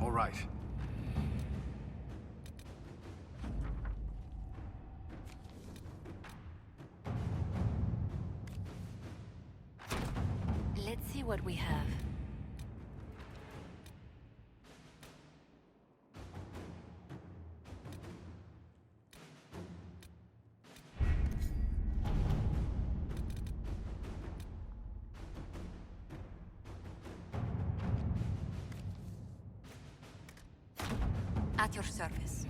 All right. Let's see what we have. At your service.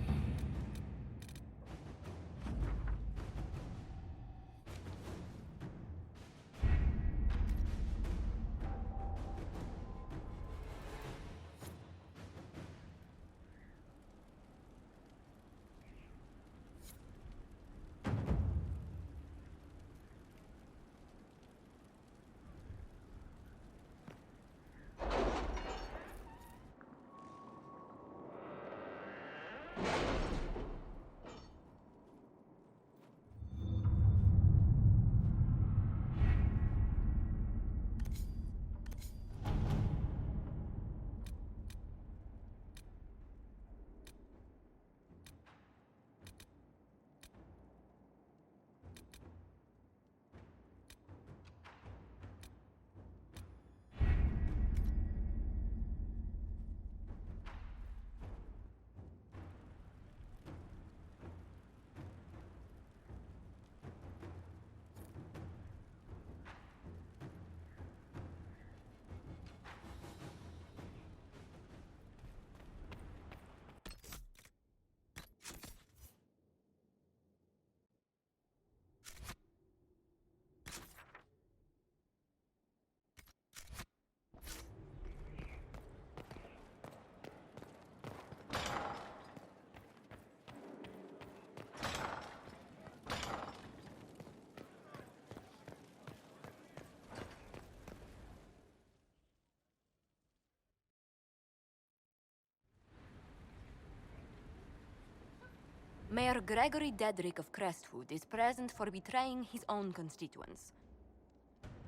Mayor Gregory Dedrick of Crestwood is present for betraying his own constituents.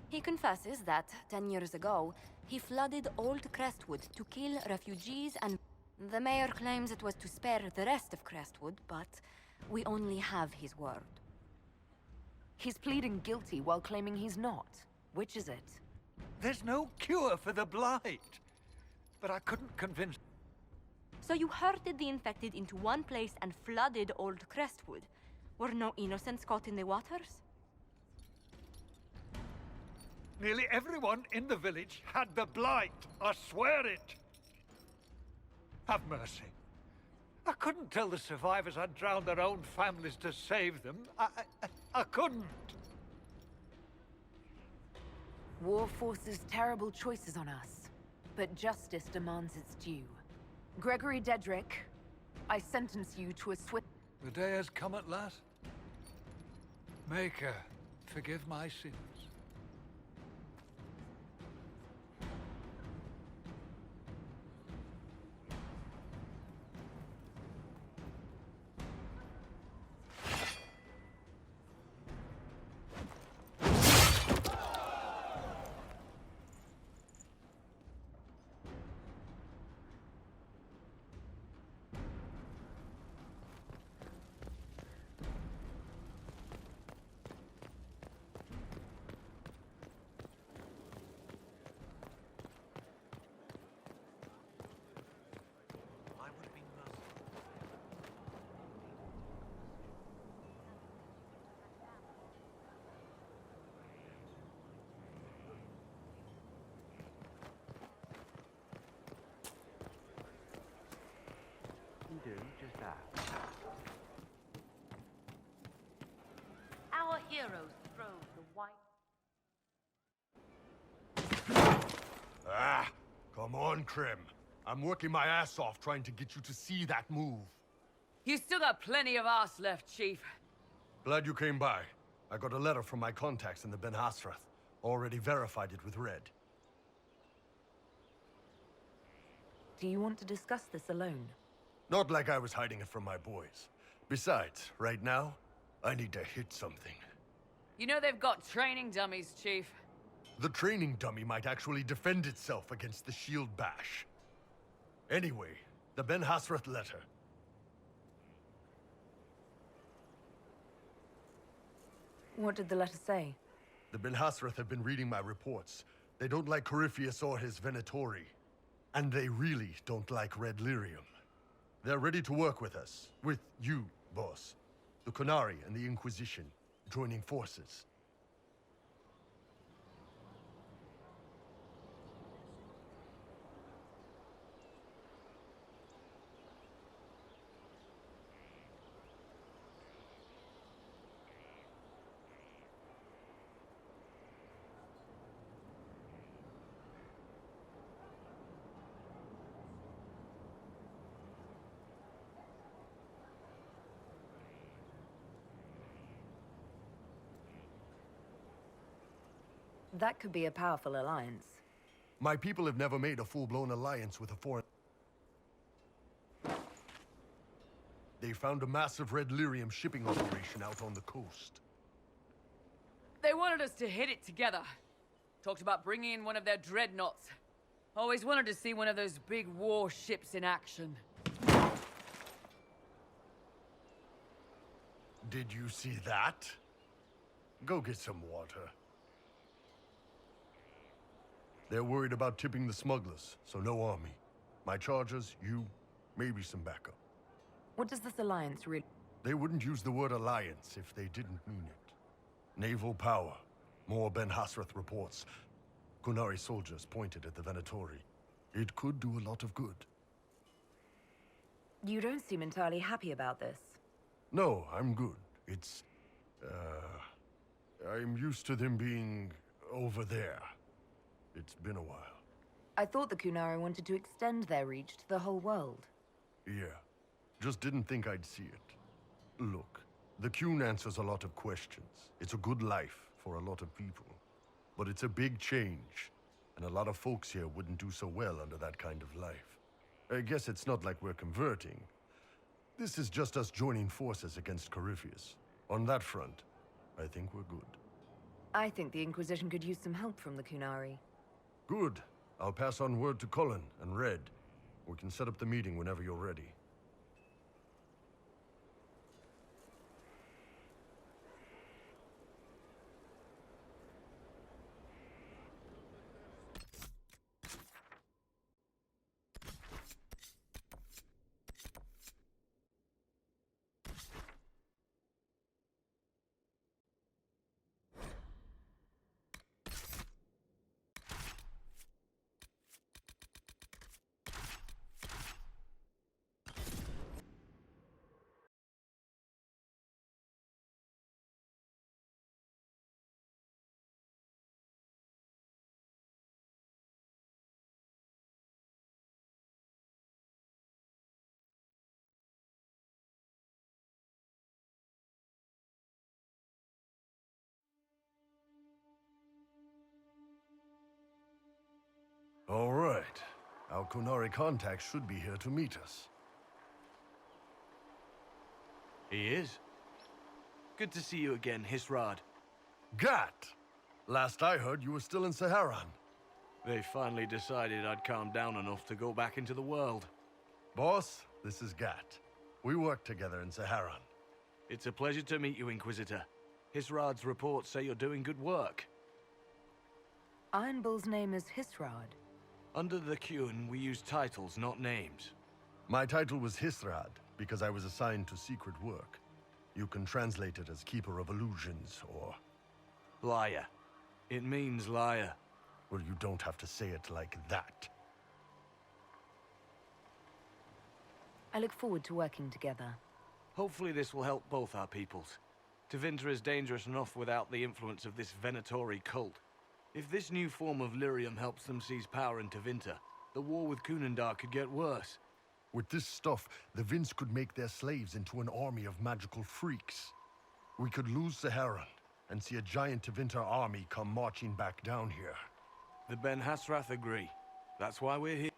He confesses that, 10 years ago, he flooded Old Crestwood to kill refugees and... The mayor claims it was to spare the rest of Crestwood, but we only have his word. He's pleading guilty while claiming he's not. Which is it? There's no cure for the Blight. But I couldn't convince... So you herded the infected into one place and flooded Old Crestwood. Were no innocents caught in the waters? Nearly everyone in the village had the Blight. I swear it. Have mercy. I couldn't tell the survivors I'd drowned their own families to save them. I couldn't. War forces terrible choices on us, but justice demands its due. Gregory Dedrick, I sentence you to a swift... The day has come at last. Maker, forgive my sins. Do just that. Our heroes throw the white... Ah, come on, Krim. I'm working my ass off trying to get you to see that move. You still got plenty of arse left, Chief. Glad you came by. I got a letter from my contacts in the Ben Hasrath. Already verified it with Red. Do you want to discuss this alone? Not like I was hiding it from my boys. Besides, right now, I need to hit something. You know they've got training dummies, Chief. The training dummy might actually defend itself against the shield bash. Anyway, the Ben Hasrath letter. What did the letter say? The Ben Hasrath have been reading my reports. They don't like Corypheus or his Venatori. And they really don't like Red Lyrium. They're ready to work with us. With you, boss. The Qunari and the Inquisition, joining forces. That could be a powerful alliance. My people have never made a full-blown alliance with a foreign... They found a massive Red Lyrium shipping operation out on the coast. They wanted us to hit it together. Talked about bringing in one of their dreadnoughts. Always wanted to see one of those big war ships in action. Did you see that? Go get some water. They're worried about tipping the smugglers, so no army. My chargers, you, maybe some backup. What does this alliance really... They wouldn't use the word alliance if they didn't mean it. Naval power. More Ben Hasrath reports. Qunari soldiers pointed at the Venatori. It could do a lot of good. You don't seem entirely happy about this. No, I'm good. It's... I'm used to them being... over there. It's been a while. I thought the Qunari wanted to extend their reach to the whole world. Yeah. Just didn't think I'd see it. Look, the Qun answers a lot of questions. It's a good life for a lot of people. But it's a big change, and a lot of folks here wouldn't do so well under that kind of life. I guess it's not like we're converting. This is just us joining forces against Corypheus. On that front, I think we're good. I think the Inquisition could use some help from the Qunari. Good. I'll pass on word to Cullen and Red. We can set up the meeting whenever you're ready. All right. Our Qunari contact should be here to meet us. He is. Good to see you again, Hisrad. Gat! Last I heard, you were still in Saharan. They finally decided I'd calmed down enough to go back into the world. Boss, this is Gat. We worked together in Saharan. It's a pleasure to meet you, Inquisitor. Hisrad's reports say you're doing good work. Iron Bull's name is Hisrad. Under the Qun, we use titles, not names. My title was Hisrad, because I was assigned to secret work. You can translate it as Keeper of Illusions, or... Liar. It means liar. Well, you don't have to say it like that. I look forward to working together. Hopefully this will help both our peoples. Tevinter is dangerous enough without the influence of this Venatori cult. If this new form of lyrium helps them seize power in Tevinter, the war with Kunandar could get worse. With this stuff, the Vince could make their slaves into an army of magical freaks. We could lose Saharan, and see a giant Tevinter army come marching back down here. The Ben Hasrath agree. That's why we're here.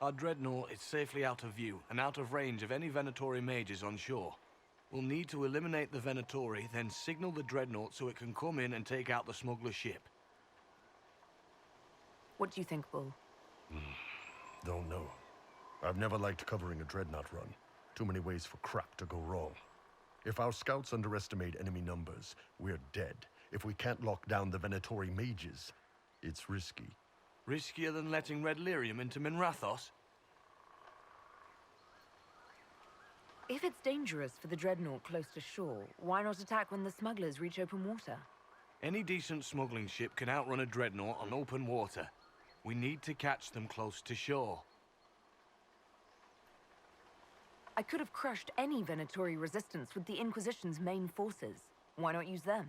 Our dreadnought is safely out of view, and out of range of any Venatori mages on shore. We'll need to eliminate the Venatori, then signal the dreadnought so it can come in and take out the smuggler ship. What do you think, Bull? Don't know. I've never liked covering a dreadnought run. Too many ways for crap to go wrong. If our scouts underestimate enemy numbers, we're dead. If we can't lock down the Venatori mages, it's risky. Riskier than letting Red Lyrium into Minrathos? If it's dangerous for the dreadnought close to shore, why not attack when the smugglers reach open water? Any decent smuggling ship can outrun a dreadnought on open water. We need to catch them close to shore. I could have crushed any Venatori resistance with the Inquisition's main forces. Why not use them?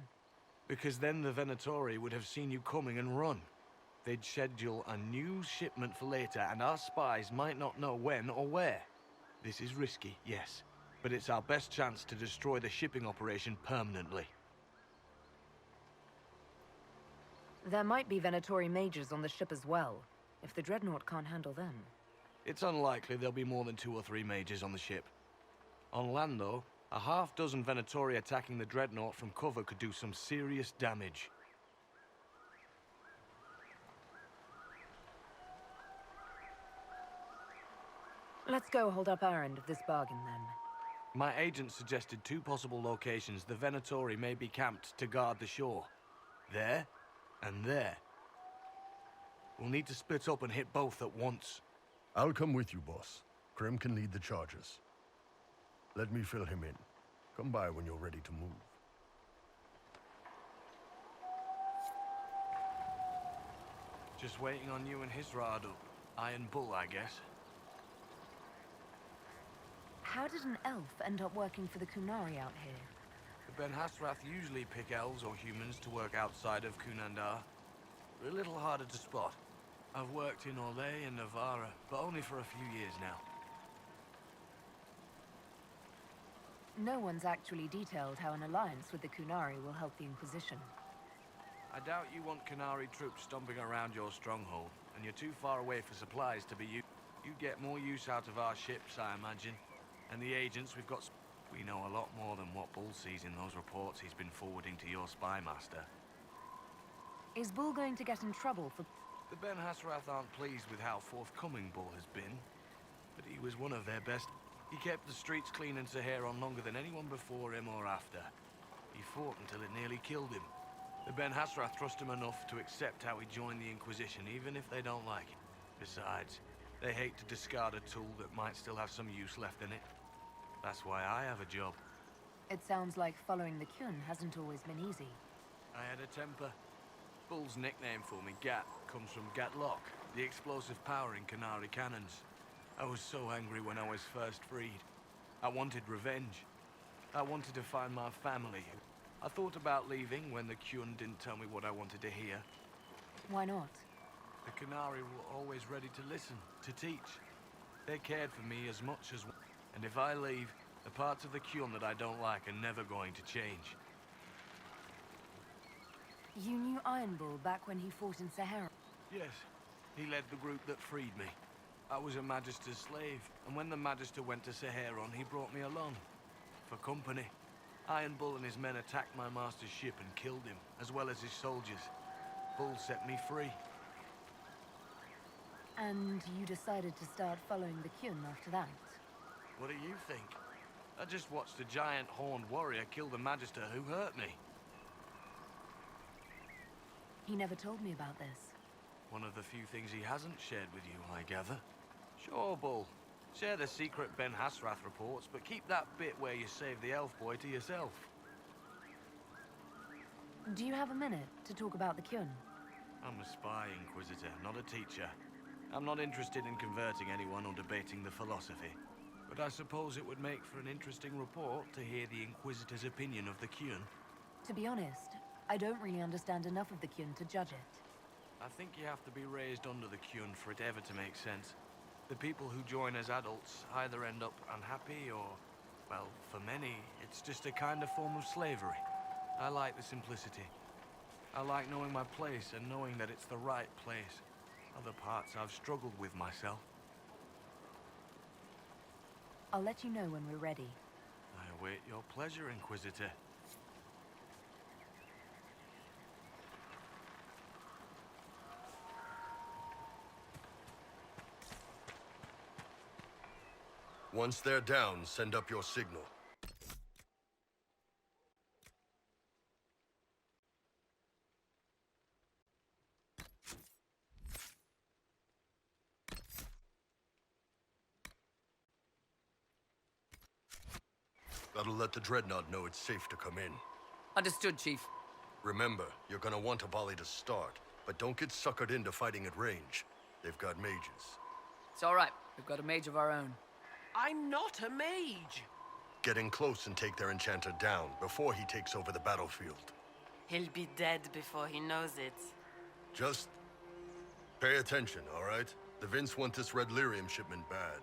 Because then the Venatori would have seen you coming and run. They'd schedule a new shipment for later, and our spies might not know when or where. This is risky, yes, but it's our best chance to destroy the shipping operation permanently. There might be Venatori mages on the ship as well, if the dreadnought can't handle them. It's unlikely there'll be more than 2 or 3 mages on the ship. On land, though, a half-dozen Venatori attacking the dreadnought from cover could do some serious damage. Let's go hold up our end of this bargain, then. My agent suggested 2 possible locations the Venatori may be camped to guard the shore. There, and there. We'll need to split up and hit both at once. I'll come with you, boss. Krem can lead the charges. Let me fill him in. Come by when you're ready to move. Just waiting on you and Hisradu. Iron Bull, I guess. How did an elf end up working for the Kunari out here? The Ben Hasrath usually pick elves or humans to work outside of Kunandar. They're a little harder to spot. I've worked in Orlais and Navarra, but only for a few years now. No one's actually detailed how an alliance with the Kunari will help the Inquisition. I doubt you want Qunari troops stomping around your stronghold, and you're too far away for supplies to be used. You get more use out of our ships, I imagine. And the agents we've got... We know a lot more than what Bull sees in those reports he's been forwarding to your spy master. Is Bull going to get in trouble for... The Ben Hasrath aren't pleased with how forthcoming Bull has been, but he was one of their best. He kept the streets clean in Saharon longer than anyone before him or after. He fought until it nearly killed him. The Ben Hasrath trust him enough to accept how he joined the Inquisition, even if they don't like it. Besides, they hate to discard a tool that might still have some use left in it. That's why I have a job. It sounds like following the Kyun hasn't always been easy. I had a temper. Bull's nickname for me, Gat, comes from Gatlock, the explosive power in Qunari cannons. I was so angry when I was first freed. I wanted revenge. I wanted to find my family. I thought about leaving when the Kyun didn't tell me what I wanted to hear. Why not? The Qunari were always ready to listen, to teach. They cared for me as much as... And if I leave, the parts of the Kyun that I don't like are never going to change. You knew Iron Bull back when he fought in Sahara? Yes, he led the group that freed me. I was a Magister's slave, and when the Magister went to Saharon, he brought me along. For company. Iron Bull and his men attacked my master's ship and killed him, as well as his soldiers. Bull set me free. And you decided to start following the Kyun after that? What do you think? I just watched a giant horned warrior kill the Magister who hurt me. He never told me about this. One of the few things he hasn't shared with you, I gather. Sure, Bull. Share the secret Ben Hasrath reports, but keep that bit where you save the elf boy to yourself. Do you have a minute to talk about the Kyun? I'm a spy, Inquisitor, not a teacher. I'm not interested in converting anyone or debating the philosophy. But I suppose it would make for an interesting report to hear the Inquisitor's opinion of the Kyun. To be honest, I don't really understand enough of the Kyun to judge it. I think you have to be raised under the Kyun for it ever to make sense. The people who join as adults either end up unhappy or, well, for many, it's just a kind of form of slavery. I like the simplicity. I like knowing my place and knowing that it's the right place. Other parts I've struggled with myself. I'll let you know when we're ready. I await your pleasure, Inquisitor. Once they're down, send up your signal. That'll let the Dreadnought know it's safe to come in. Understood, Chief. Remember, you're gonna want a volley to start, but don't get suckered into fighting at range. They've got mages. It's all right. We've got a mage of our own. I'm not a mage. Get in close and take their enchanter down before he takes over the battlefield. He'll be dead before he knows it. Just pay attention, all right? The Vince want this red lyrium shipment bad.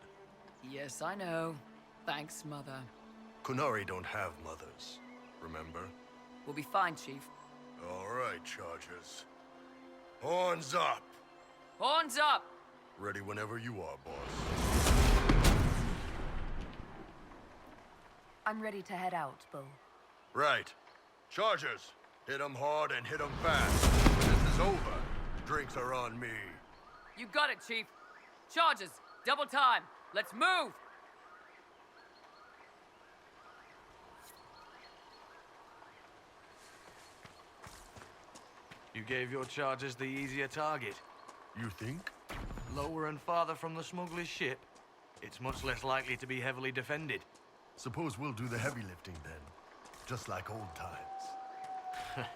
Yes, I know. Thanks, Mother. Kunari don't have mothers, remember? We'll be fine, Chief. All right, Chargers. Horns up! Horns up! Ready whenever you are, boss. I'm ready to head out, Bull. Right. Chargers, hit 'em hard and hit 'em fast. When this is over, drinks are on me. You got it, Chief. Charges, double time. Let's move! You gave your chargers the easier target. You think? Lower and farther from the smuggler's ship, it's much less likely to be heavily defended. Suppose we'll do the heavy lifting then. Just like old times.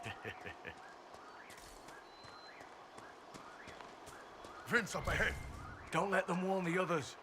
Vince, up ahead! Don't let them warn the others.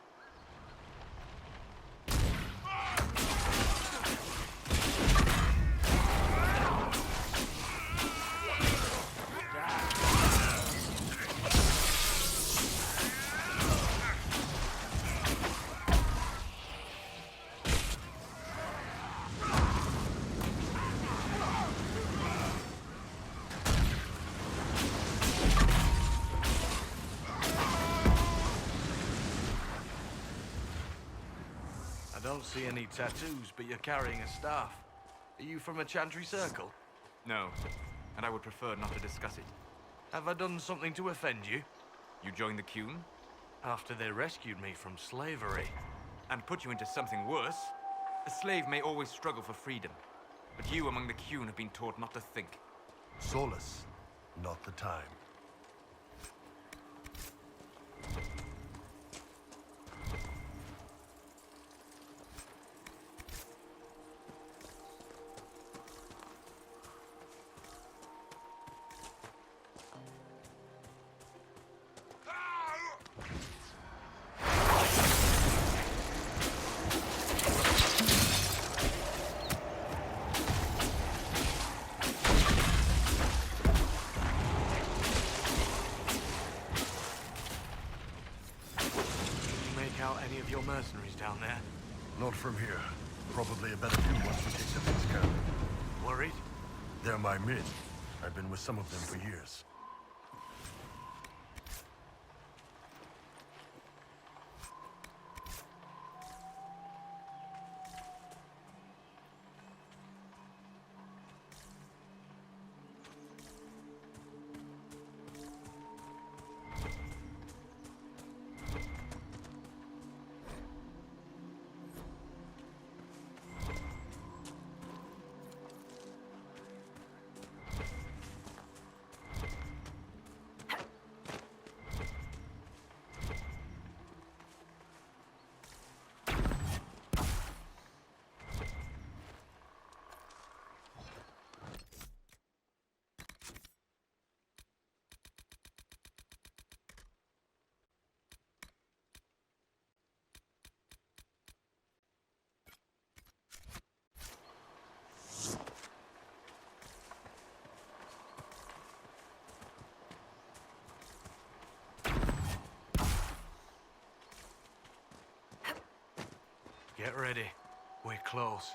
I don't see any tattoos, but you're carrying a staff. Are you from a Chantry Circle? No, and I would prefer not to discuss it. Have I done something to offend you? You joined the Qun, After they rescued me from slavery. and put you into something worse. A slave may always struggle for freedom, but you among the Qun have been taught not to think. Solus, not the time. Any of your mercenaries down there? Not from here. Probably a better view once we take the Vince camp. Worried? They're my men. I've been with some of them for years. Get ready. We're close.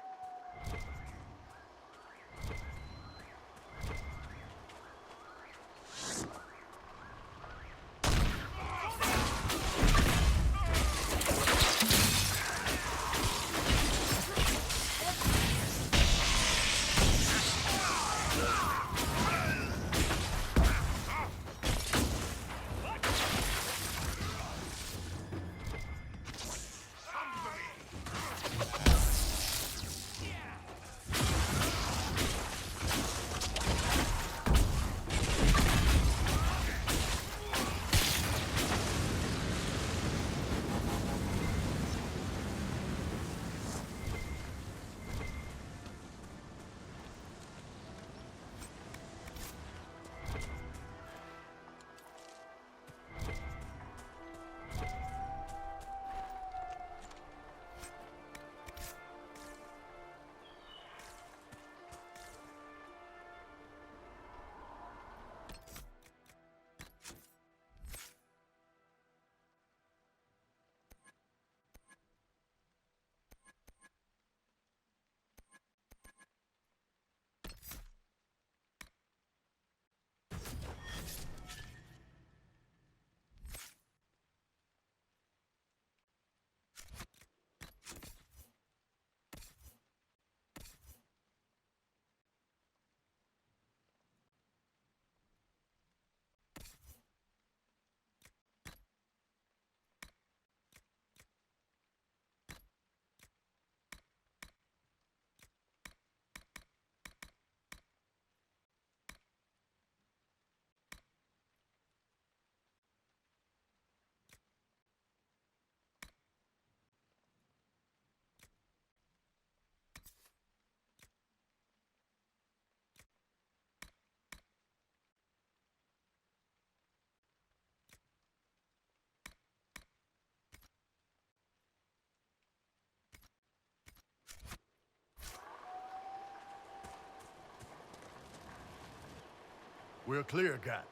We're clear, Gat.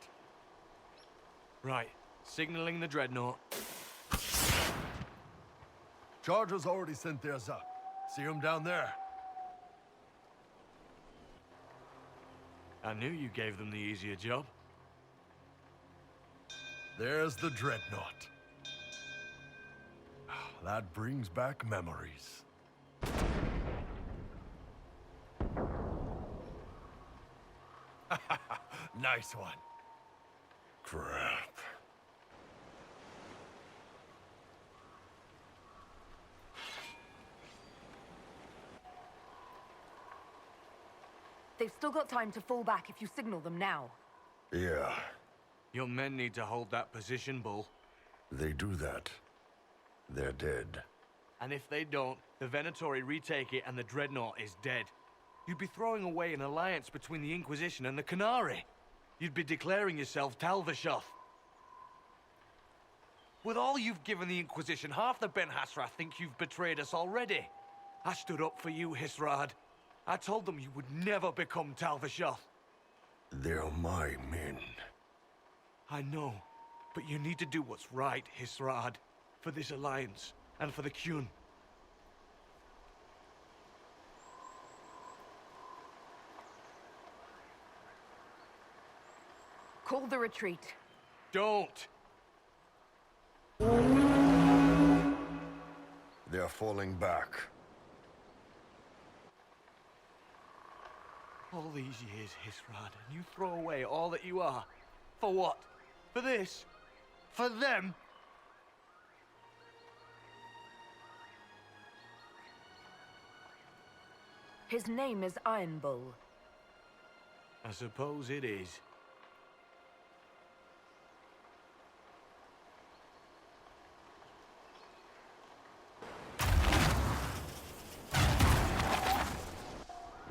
Right. Signaling the dreadnought. Chargers already sent theirs up. See them down there? I knew you gave them the easier job. There's the dreadnought. That brings back memories. Nice one. Crap. They've still got time to fall back if you signal them now. Yeah, Your men need to hold that position, Bull. they do that. They're dead. And if they don't, the Venatori retake it and the dreadnought is dead. You'd be throwing away an alliance between the Inquisition and the Canary. You'd be declaring yourself Tal-Vashoth. With all you've given the Inquisition, half the Ben Hassrath think you've betrayed us already. I stood up for you, Hisrad. I told them you would never become Tal-Vashoth. They're my men. I know, but you need to do what's right, Hisrad. For this alliance, and for the Qun. Call the retreat. Don't! They're falling back. All these years, Hisrad, and you throw away all that you are. For what? For this? For them? His name is Iron Bull. I suppose it is.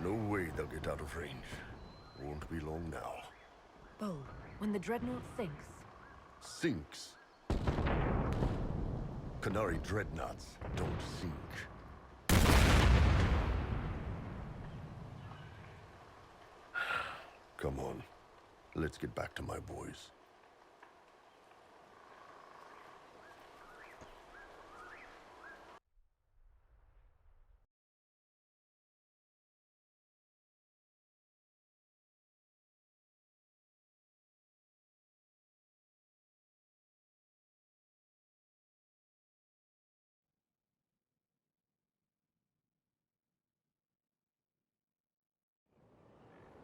No way they'll get out of range. Won't be long now. Bull, when the dreadnought sinks, Sinks. Canary dreadnoughts don't sink. Come on. Let's get back to my boys.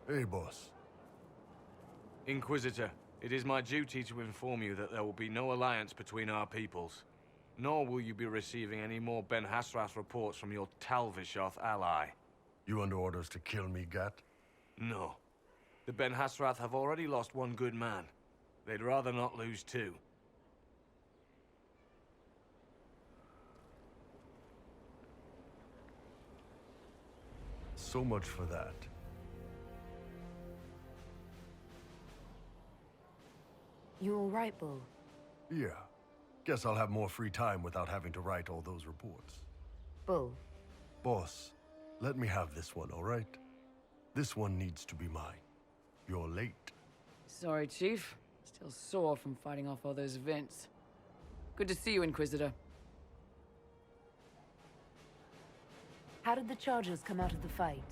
Hey, boss. Inquisitor, it is my duty to inform you that there will be no alliance between our peoples. Nor will you be receiving any more Ben Hassrath reports from your Tal-Vashoth ally. You under orders to kill me, Gat? No. The Ben Hassrath have already lost one good man. They'd rather not lose two. So much for that. you all right, Bull? Yeah. Guess I'll have more free time without having to write all those reports. Bull, Boss, let me have this one, all right? This one needs to be mine. You're late. Sorry, Chief. Still sore from fighting off all those vents. Good to see you, Inquisitor. how did the Chargers come out of the fight?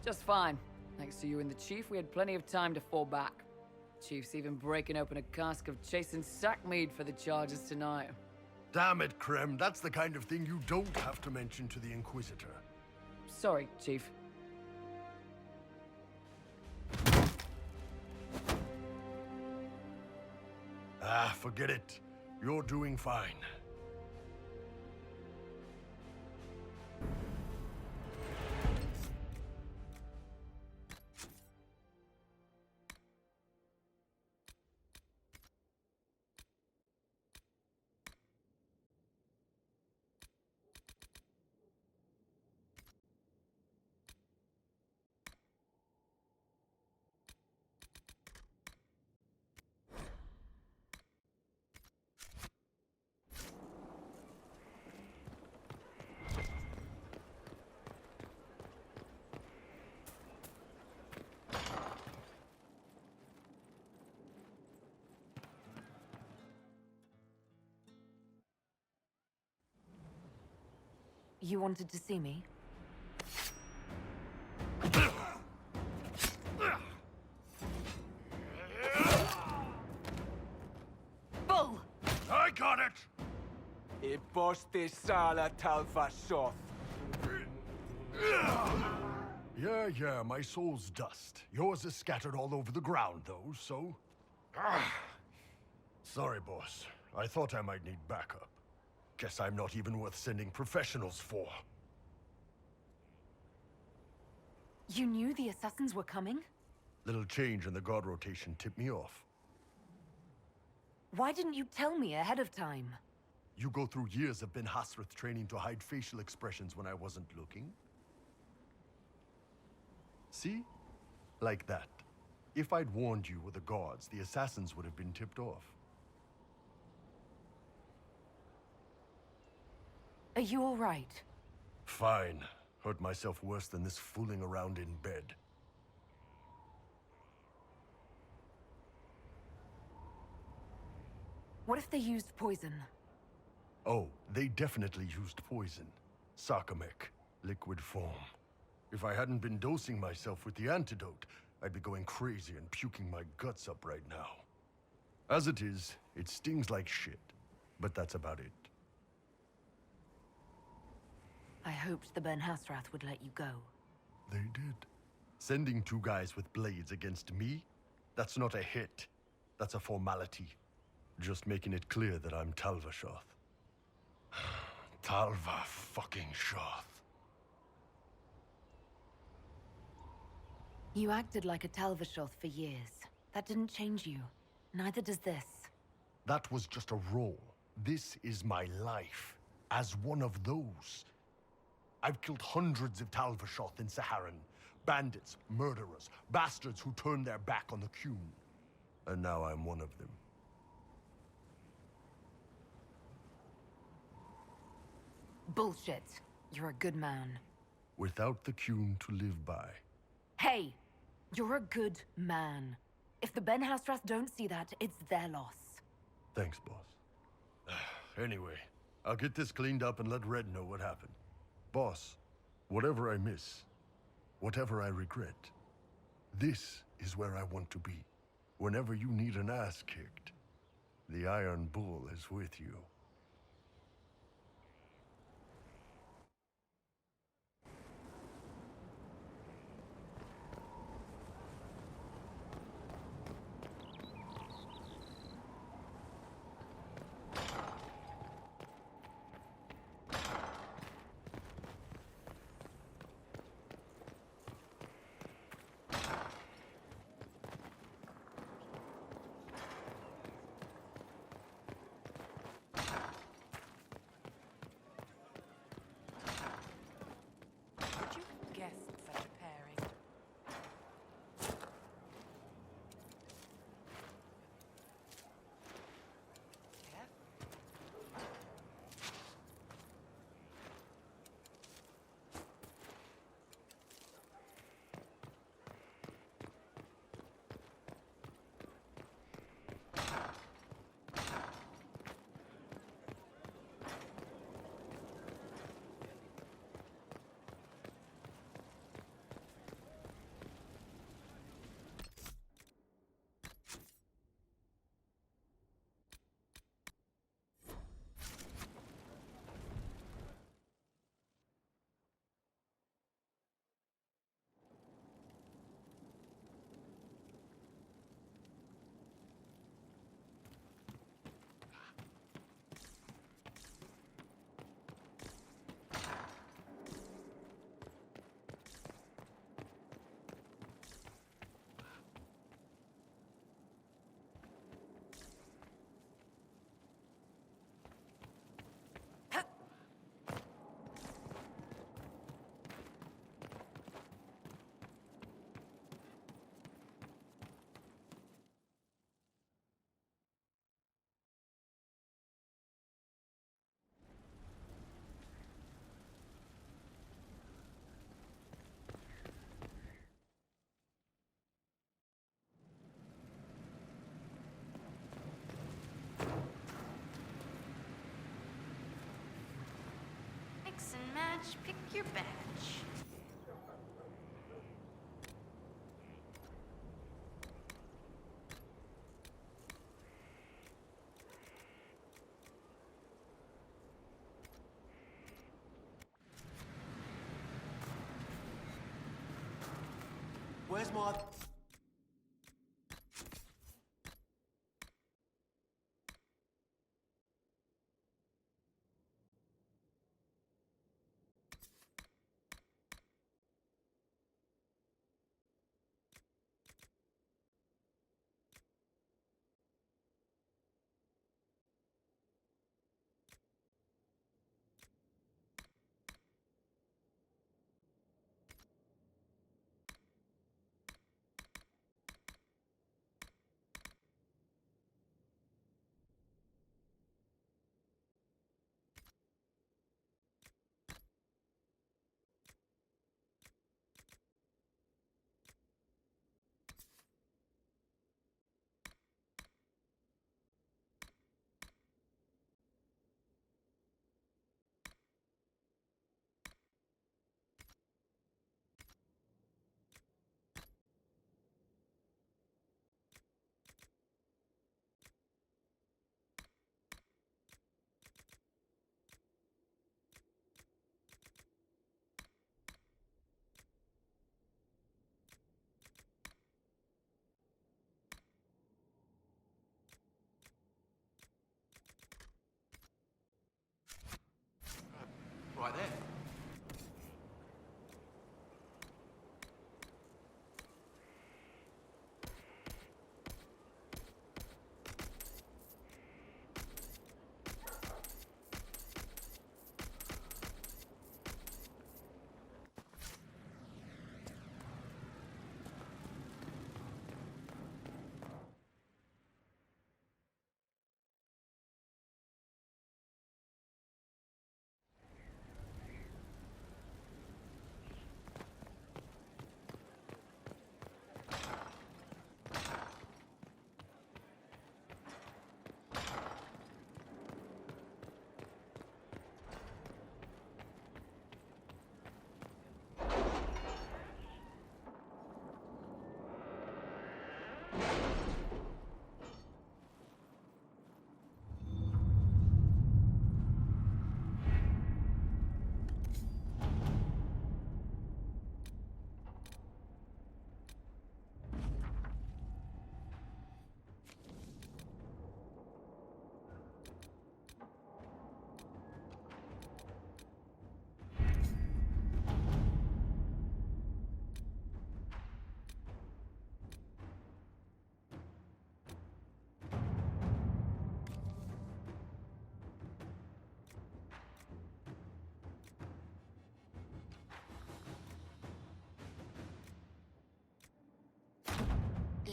Just fine. Thanks to you and the Chief, we had plenty of time to fall back. Chief's even breaking open a cask of chasing sack mead for the Chargers tonight. Damn it, Krem. That's the kind of thing you don't have to mention to the Inquisitor. Sorry, Chief. Ah, forget it. You're doing fine. You wanted to see me? Bull! I got it! E posti sala talva shoth. Yeah, my soul's dust. Yours is scattered all over the ground, though, so... Sorry, boss. I thought I might need backup. Guess I'm not even worth sending professionals for. You knew the assassins were coming? Little change in the guard rotation tipped me off. Why didn't you tell me ahead of time? You go through years of Ben Hasrath training to hide facial expressions when I wasn't looking? See? Like that. If I'd warned you with the guards, the assassins would have been tipped off. Are you all right? Fine. Hurt myself worse than this fooling around in bed. What if they used poison? Oh, they definitely used poison. Sarcomec, liquid form. If I hadn't been dosing myself with the antidote, I'd be going crazy and puking my guts up right now. As it is, it stings like shit. But that's about it. I hoped the Ben Hasrath would let you go. They did. Sending 2 guys with blades against me? That's not a hit. That's a formality. Just making it clear that I'm Talva Shoth. Talva fucking Shoth. You acted like a Talvashoth for years. That didn't change you. Neither does this. That was just a role. This is my life. As one of those. I've killed hundreds of Talvashoth in Saharan. Bandits, murderers, bastards who turned their back on the Qun. And now I'm one of them. Bullshit. You're a good man. Without the Qun to live by. Hey! You're a good man. If the Ben Hasrath don't see that, it's their loss. Thanks, boss. Anyway, I'll get this cleaned up and let Red know what happened. Boss, whatever I miss, whatever I regret, this is where I want to be. Whenever you need an ass kicked, the Iron Bull is with you. your badge. Where's my... Right there.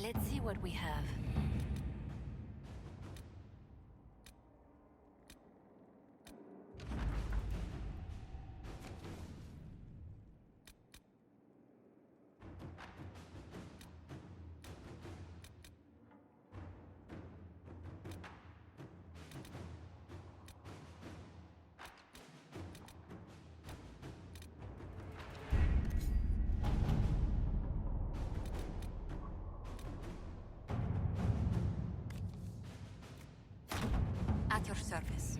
Let's see what we have. At your service.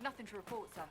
Nothing to report, sir.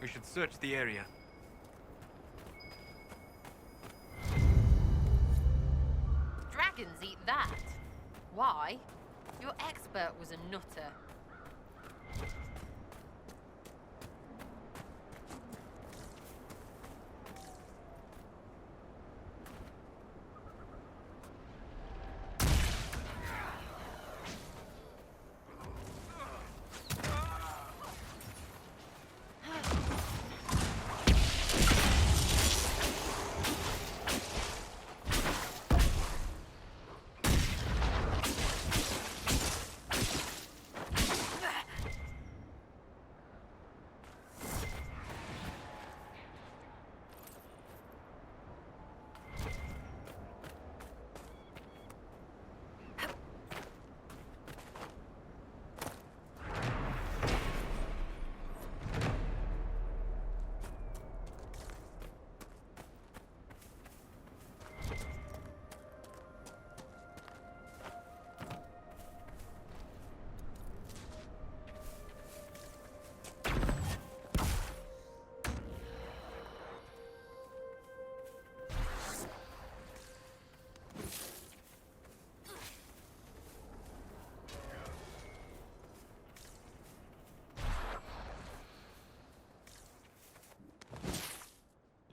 We should search the area. Dragons eat that. Why? Your expert was a nutter.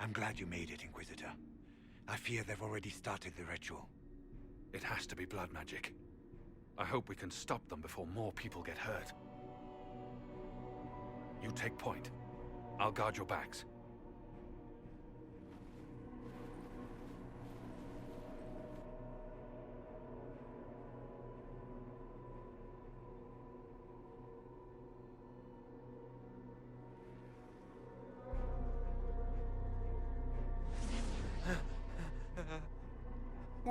I'm glad you made it, Inquisitor. I fear they've already started the ritual. It has to be blood magic. I hope we can stop them before more people get hurt. You take point. I'll guard your backs.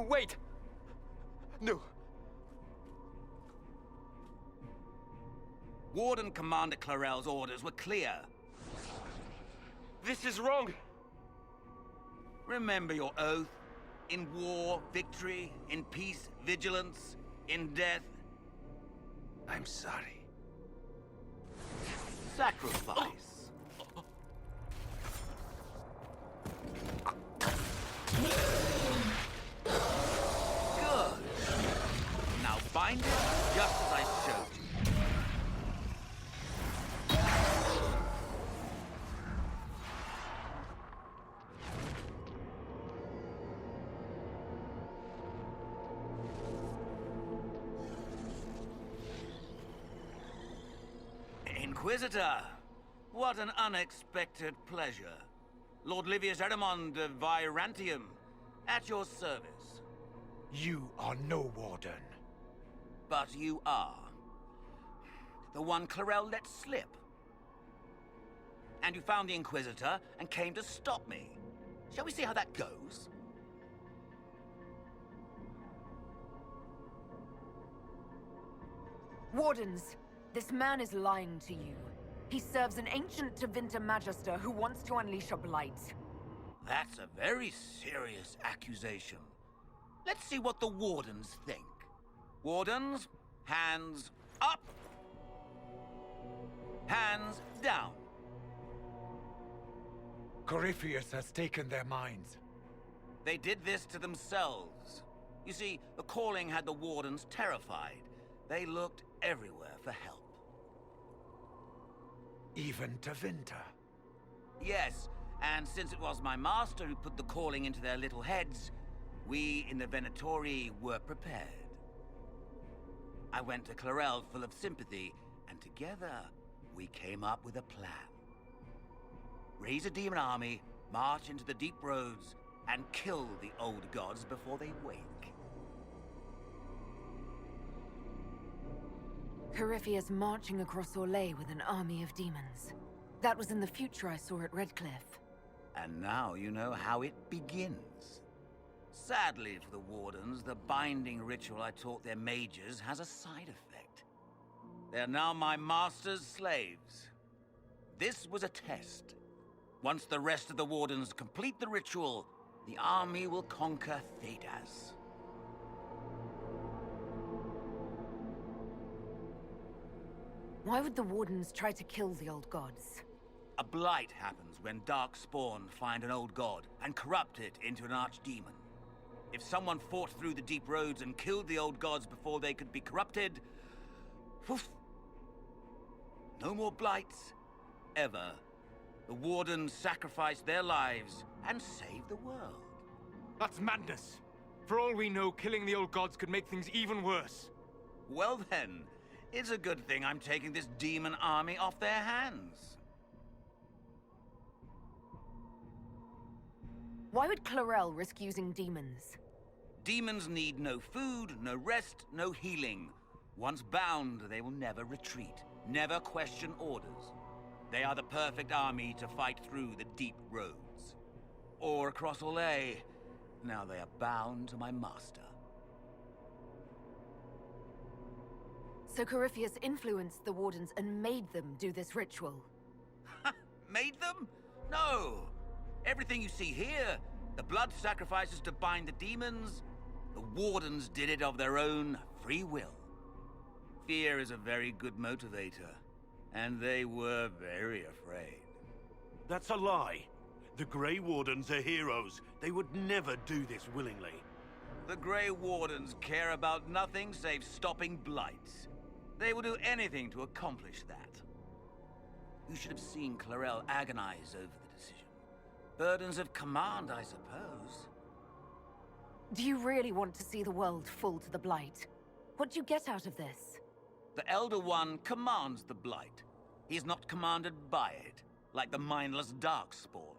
Wait! No! Warden Commander Clarel's orders were clear. This is wrong! Remember your oath. In war, victory. In peace, vigilance. In death... I'm sorry. Sacrifice. Good. Now bind it just as I showed you. Inquisitor! What an unexpected pleasure. Lord Livius Erimond of Virantium, at your service. You are no warden. But you are. The one Clarel let slip. And you found the Inquisitor and came to stop me. Shall we see how that goes? Wardens, this man is lying to you. He serves an ancient Tevinter Magister who wants to unleash a blight. That's a very serious accusation. Let's see what the Wardens think. Wardens, hands up. Hands down. Corypheus has taken their minds. They did this to themselves. You see, the calling had the Wardens terrified. They looked everywhere for help. Even Tevinter. Yes, and since it was my master who put the calling into their little heads, we in the Venatori were prepared. I went to Clarel full of sympathy, and together we came up with a plan. Raise a demon army, march into the deep roads, and kill the old gods before they wake. Corypheus marching across Orlais with an army of demons. That was in the future I saw at Redcliffe. And now you know how it begins. Sadly for the Wardens, the binding ritual I taught their mages has a side effect. They're now my master's slaves. This was a test. Once the rest of the Wardens complete the ritual, the army will conquer Thedas. Why would the Wardens try to kill the old gods? A blight happens when dark spawn find an old god and corrupt it into an archdemon. If someone fought through the deep roads and killed the old gods before they could be corrupted, poof, no more blights, ever. The Wardens sacrificed their lives and saved the world. That's madness. For all we know, killing the old gods could make things even worse. Well then, it's a good thing I'm taking this demon army off their hands. Why would Clarel risk using demons? Demons need no food, no rest, no healing. Once bound, they will never retreat, never question orders. They are the perfect army to fight through the deep roads. Or across Orlais. Now they are bound to my master. So Corypheus influenced the Wardens and made them do this ritual. Made them? No! Everything you see here, the blood sacrifices to bind the demons, the Wardens did it of their own free will. Fear is a very good motivator, and they were very afraid. That's a lie. The Grey Wardens are heroes. They would never do this willingly. The Grey Wardens care about nothing save stopping blights. They will do anything to accomplish that. You should have seen Clarel agonize over the decision. Burdens of command, I suppose. Do you really want to see the world fall to the Blight? What do you get out of this? The Elder One commands the Blight. He is not commanded by it, like the mindless Darkspawn.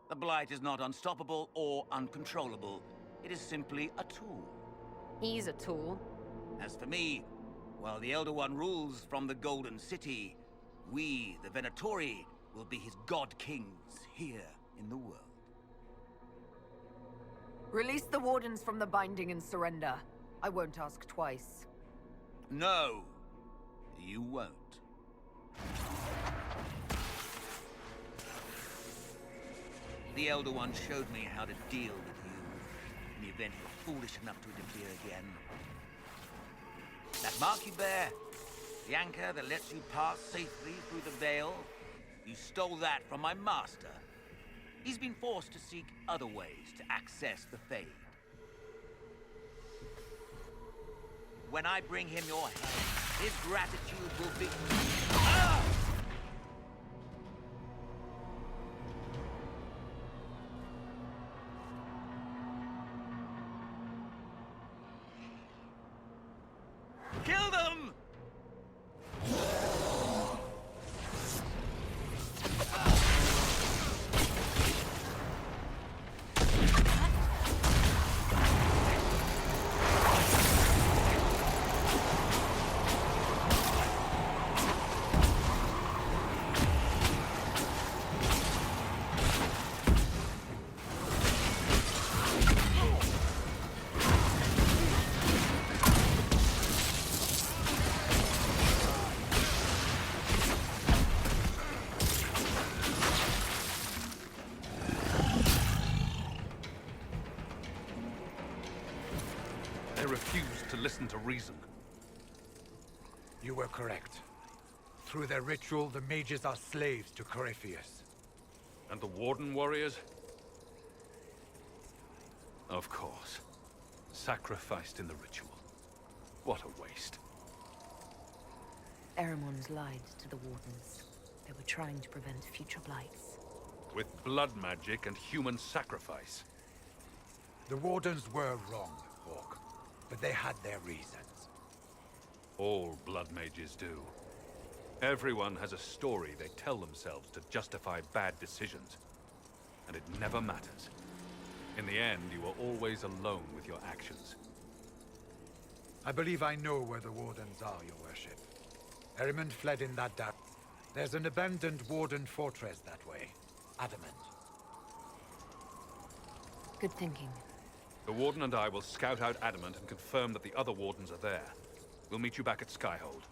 The Blight is not unstoppable or uncontrollable. It is simply a tool. He's a tool. As for me, while the Elder One rules from the Golden City, we, the Venatori, will be his god-kings here in the world. Release the Wardens from the binding and surrender. I won't ask twice. No, you won't. The Elder One showed me how to deal with you in the event you were foolish enough to interfere again. That mark you bear, the anchor that lets you pass safely through the veil, you stole that from my master. He's been forced to seek other ways to access the Fade. When I bring him your head, his gratitude will be... Ah! Kill them! reason. You were correct. Through their ritual, the mages are slaves to Corypheus. And the Warden warriors? Of course. Sacrificed in the ritual. What a waste. Eremon's lied to the Wardens. They were trying to prevent future blights. With blood magic and human sacrifice. The Wardens were wrong, Hawk. But they had their reasons. All blood mages do. Everyone has a story they tell themselves to justify bad decisions. And it never matters. In the end, you are always alone with your actions. I believe I know where the Wardens are, Your Worship. Erimond fled in that dark. There's an abandoned Warden fortress that way. Adamant. Good thinking. The Warden and I will scout out Adamant and confirm that the other Wardens are there. We'll meet you back at Skyhold.